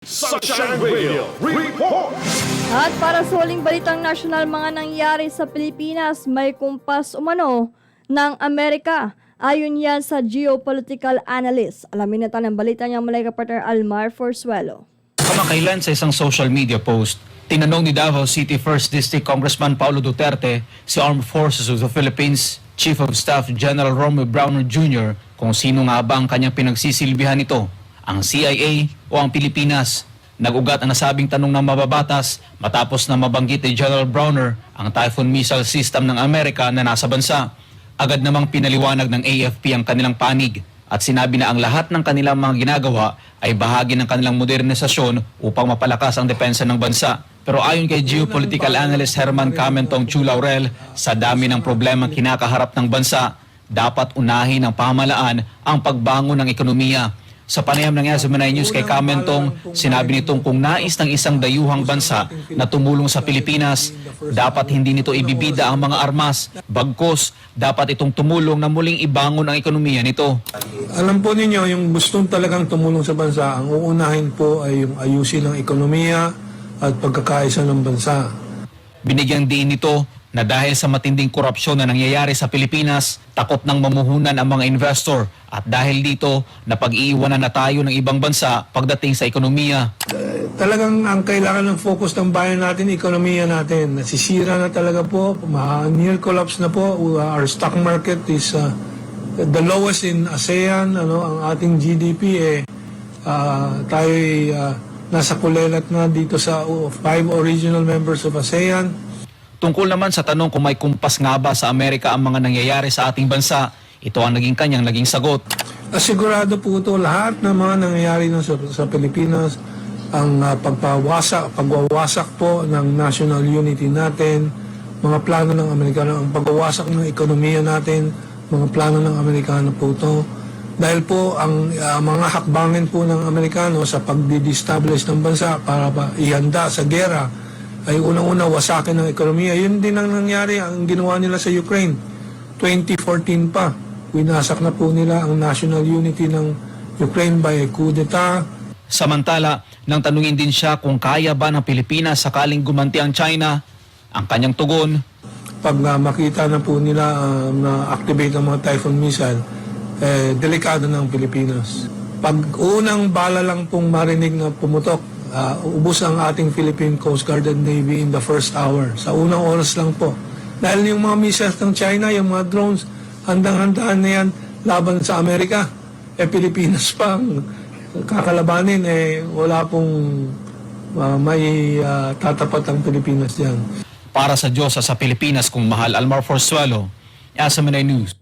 Sunshine Radio Report! At para sa huling balitang nasyonal mga nangyari sa Pilipinas, may kumpas umano ng Amerika. Ayon yan sa geopolitical analyst. Alamin natin ang balita niya mula kay partner Almar Forzuelo. Kamakailan sa isang social media post, tinanong ni Davao City 1st District Congressman Paulo Duterte si Armed Forces of the Philippines Chief of Staff General Romeo Browner Jr. kung sino nga ba ang kanyang pinagsisilbihan nito, ang CIA o ang Pilipinas. Nag-ugat ang nasabing tanong ng mababatas matapos na mabanggit ni General Browner ang Typhoon missile system ng Amerika na nasa bansa. Agad namang pinaliwanag ng AFP ang kanilang panig at sinabi na ang lahat ng kanilang mga ginagawa ay bahagi ng kanilang modernisasyon upang mapalakas ang depensa ng bansa. Pero ayon kay geopolitical analyst Herman Camentong Chu Laurel, sa dami ng problema kinakaharap ng bansa, dapat unahin ng pamahalaan ang pagbangon ng ekonomiya. Sa panayam ng SMNI News kay Camentong, sinabi nitong kung nais ng isang dayuhang bansa na tumulong sa Pilipinas, dapat hindi nito ibibida ang mga armas. Bagkus, dapat itong tumulong na muling ibangon ang ekonomiya nito. Alam po ninyo, yung gustong talagang tumulong sa bansa, ang uunahin po ay yung ayusin ng ekonomiya at pagkakaisa ng bansa. Binigyang diin nito na dahil sa matinding korupsyon na nangyayari sa Pilipinas, takot ng mamuhunan ang mga investor at dahil dito, napag-iiwanan na tayo ng ibang bansa pagdating sa ekonomiya. Talagang ang kailangan ng focus ng bayan natin, ekonomiya natin. Nasisira na talaga po, near collapse na po. Our stock market is the lowest in ASEAN. Ang ating GDP tayo nasa kulelat na dito sa 5 original members of ASEAN. Tungkol naman sa tanong kung may kumpas nga ba sa Amerika ang mga nangyayari sa ating bansa, ito ang naging kanyang sagot. Sigurado po ito lahat ng mga nangyayari na sa Pilipinas, ang pagwawasak po ng national unity natin, mga plano ng Amerikano, ang pagwawasak ng ekonomiya natin, mga plano ng Amerikano po ito. Dahil po ang mga hakbangin po ng Amerikano sa pag-destabilize ng bansa para ihanda sa gera, ay unang-una wasakin ng ekonomiya. Yun din ang nangyari, ang ginawa nila sa Ukraine. 2014 pa, winasak na po nila ang national unity ng Ukraine by a coup d'etat. Samantala, nang tanungin din siya kung kaya ba ng Pilipinas sakaling gumanti ang China, ang kanyang tugon, pag makita na po nila na activate ang mga Typhoon missile, delikado ng Pilipinas. Pag unang bala lang pong marinig na pumutok, ubos ang ating Philippine Coast Guard and Navy in the first hour. Sa unang oras lang po. Dahil yung mga missiles ng China, yung mga drones, handang-handaan na yan laban sa Amerika. Pilipinas pa ang kakalabanin, wala pong may tatapat ang Pilipinas dyan. para sa Diyos sa Pilipinas kung mahal. Almar Forzuelo, SMNI News.